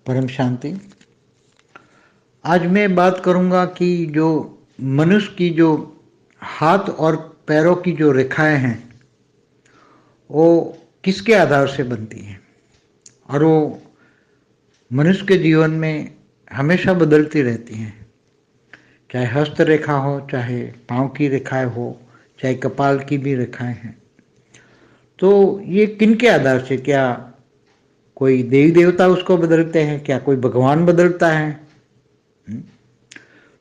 परम शांति। आज मैं बात करूंगा कि जो मनुष्य की जो हाथ और पैरों की जो रेखाएं हैं वो किसके आधार से बनती हैं और वो मनुष्य के जीवन में हमेशा बदलती रहती हैं। चाहे हस्त रेखा हो, चाहे पांव की रेखाएं हो, चाहे कपाल की भी रेखाएं हैं, तो ये किनके आधार से? क्या कोई देवी देवता उसको बदलते हैं? क्या कोई भगवान बदलता है?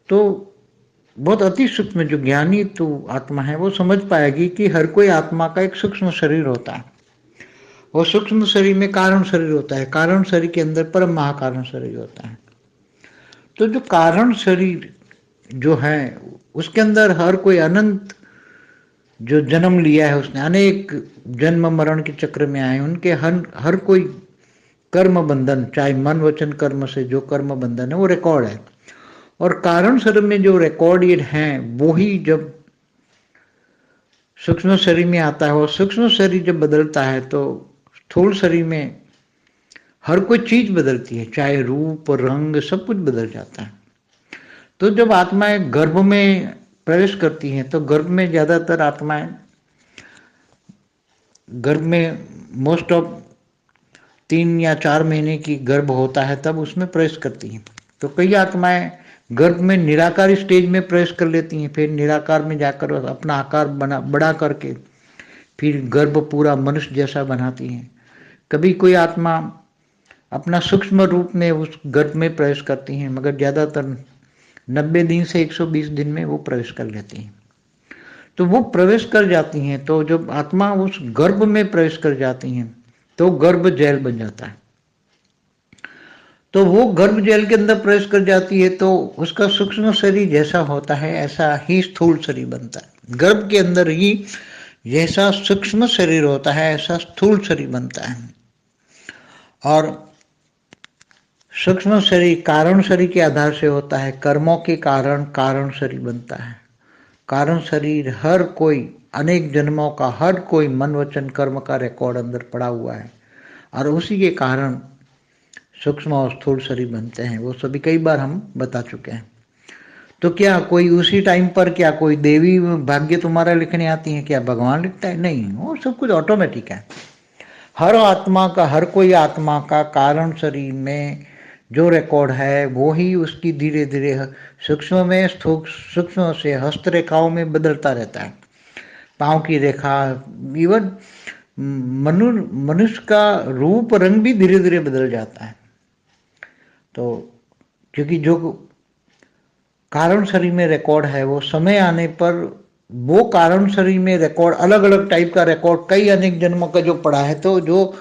तो बहुत अति सूक्ष्म जो ज्ञानी तो आत्मा है वो समझ पाएगी कि हर कोई आत्मा का एक सूक्ष्म शरीर होता है। वो सूक्ष्म शरीर में कारण शरीर होता है, कारण शरीर के अंदर परम महाकारण शरीर होता है। तो जो कारण शरीर जो है उसके अंदर हर कोई अनंत जो जन्म लिया है, उसने अनेक जन्म मरण के चक्र में आए, उनके हर कोई कर्म बंधन, चाहे मन वचन कर्म से जो कर्म बंधन है वो रिकॉर्ड है। और कारण शरीर में जो रिकॉर्डेड हैं वो ही जब सूक्ष्म शरीर में आता है, और सूक्ष्म शरीर जब बदलता है तो स्थूल शरीर में हर कोई चीज बदलती है, चाहे रूप रंग सब कुछ बदल जाता है। तो जब आत्माएं गर्भ में प्रवेश करती हैं तो गर्भ में ज्यादातर आत्माएं गर्भ में मोस्ट ऑफ 3 या 4 महीने की गर्भ होता है तब उसमें प्रवेश करती हैं। तो कई आत्माएं गर्भ में निराकार स्टेज में प्रवेश कर लेती हैं, फिर निराकार में जाकर अपना आकार बड़ा करके फिर गर्भ पूरा मनुष्य जैसा बनाती हैं। कभी कोई आत्मा अपना सूक्ष्म रूप में उस गर्भ में प्रवेश करती हैं, मगर ज्यादातर 90 दिन से 120 दिन में वो प्रवेश कर लेती हैं। तो वो प्रवेश कर जाती हैं, तो जब आत्मा उस गर्भ में प्रवेश कर जाती हैं तो गर्भ जेल बन जाता है। तो वो गर्भ जेल के अंदर प्रवेश कर जाती है तो उसका सूक्ष्म शरीर जैसा होता है ऐसा ही स्थूल शरीर बनता है। गर्भ के अंदर ही जैसा सूक्ष्म शरीर होता है ऐसा स्थूल शरीर बनता है। और सूक्ष्म शरीर कारण शरीर के आधार से होता है, कर्मों के कारण कारण शरीर बनता है। कारण शरीर हर कोई अनेक जन्मों का हर कोई मन वचन कर्म का रिकॉर्ड अंदर पड़ा हुआ है, और उसी के कारण सूक्ष्म और स्थूल शरीर बनते हैं। वो सभी कई बार हम बता चुके हैं। तो क्या कोई उसी टाइम पर क्या कोई देवी भाग्य तुम्हारा लिखने आती है? क्या भगवान लिखता है? नहीं, वो सब कुछ ऑटोमेटिक है। हर आत्मा का, हर कोई आत्मा का कारण शरीर में जो रिकॉर्ड है वो ही उसकी धीरे धीरे सूक्ष्म में सूक्ष्म से हस्त रेखाओं में बदलता रहता है। पांव की रेखा, इवन मनुष्य का रूप रंग भी धीरे धीरे बदल जाता है। तो क्योंकि जो कारण शरीर में रिकॉर्ड है वो समय आने पर वो कारण शरीर में रिकॉर्ड अलग अलग टाइप का रिकॉर्ड कई अनेक जन्मों का जो पड़ा है, तो जो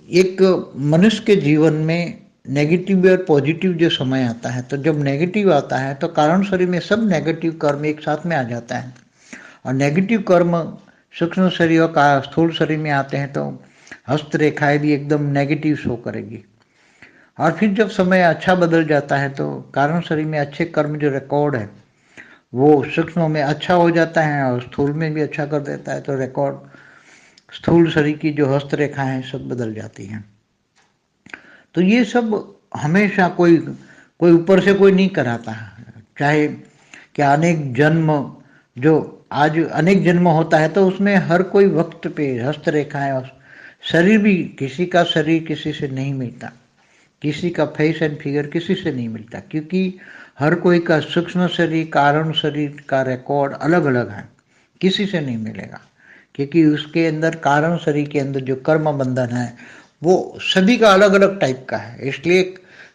एक मनुष्य के जीवन में नेगेटिव और पॉजिटिव जो समय आता है, तो जब नेगेटिव आता है तो कारण शरीर में सब नेगेटिव कर्म एक साथ में आ जाता है, और नेगेटिव कर्म सूक्ष्म शरीर का स्थूल शरीर में आते हैं तो हस्त रेखाएं भी एकदम नेगेटिव शो करेगी। और फिर जब समय अच्छा बदल जाता है तो कारण शरीर में अच्छे कर्म जो रिकॉर्ड है वो सूक्ष्म में अच्छा हो जाता है और स्थूल में भी अच्छा कर देता है, तो रिकॉर्ड स्थूल शरीर की जो हस्त रेखाएं हैं सब बदल जाती हैं। तो ये सब हमेशा कोई कोई ऊपर से कोई नहीं कराता है। चाहे क्या अनेक जन्म जो आज अनेक जन्म होता है तो उसमें हर कोई वक्त पे हस्त रेखाएं और शरीर भी, किसी का शरीर किसी से नहीं मिलता, किसी का फेस एंड फिगर किसी से नहीं मिलता, क्योंकि हर कोई का सूक्ष्म शरीर कारण शरीर का रिकॉर्ड अलग अलग है, किसी से नहीं मिलेगा। क्योंकि उसके अंदर कारण शरीर के अंदर जो कर्म बंधन है वो सभी का अलग अलग टाइप का है, इसलिए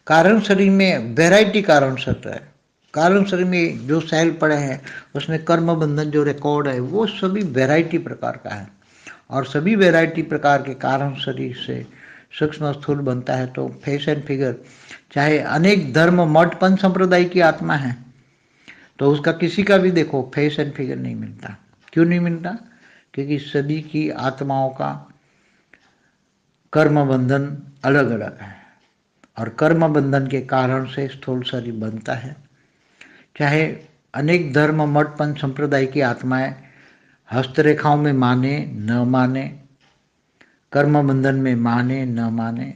कारण शरीर में वैरायटी कारण शरीर है। कारण शरीर में जो सेल पड़े हैं उसमें कर्म बंधन जो रिकॉर्ड है वो सभी वैरायटी प्रकार का है, और सभी वैरायटी प्रकार के कारण शरीर से सूक्ष्म स्थूल बनता है। तो फेस एंड फिगर, चाहे अनेक धर्म मठ पंच संप्रदाय की आत्मा है तो उसका किसी का भी देखो फेस एंड फिगर नहीं मिलता। क्यों नहीं मिलता? क्योंकि सभी की आत्माओं का कर्म बंधन अलग अलग है, और कर्म बंधन के कारण से स्थूल शरीर बनता है। चाहे अनेक धर्म मठ पंच संप्रदाय की आत्माएं हस्तरेखाओं में माने न माने, कर्म बंधन में माने न माने,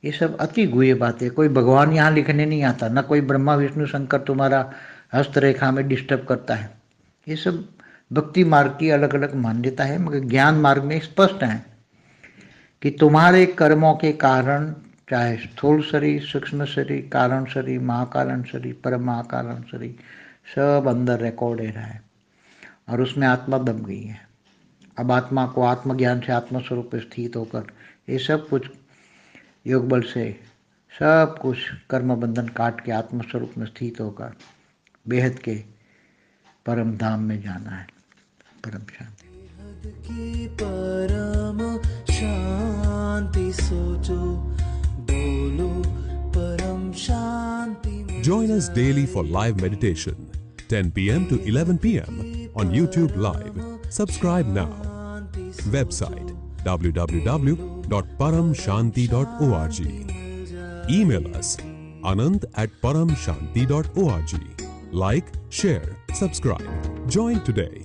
ये सब अति गुह्य बातें। कोई भगवान यहाँ लिखने नहीं आता, ना कोई ब्रह्मा विष्णु शंकर तुम्हारा हस्तरेखा में डिस्टर्ब करता है। ये सब भक्ति मार्ग की अलग अलग मान्यता है, मगर ज्ञान मार्ग में स्पष्ट है कि तुम्हारे कर्मों के कारण, चाहे स्थूल शरीर, सूक्ष्म शरीर, कारण शरीर, महाकारण शरीर, परम महाकारण शरीर, सब अंदर रिकॉर्ड है रहा है और उसमें आत्मा दब गई है। अब आत्मा को आत्मज्ञान से आत्मस्वरूप पे स्थित होकर ये सब कुछ योग बल से सब कुछ कर्म बंधन काट के आत्मस्वरूप में स्थित होकर बेहद के परम धाम में जाना है। परम शांति। की परम शांति सोचो, बोलो परम शांति। Join us daily for live meditation, 10 p.m. to 11 p.m. on YouTube Live. Subscribe now. Website www.paramshanti.org. Email us anant@paramshanti.org. Like, share, subscribe. Join today.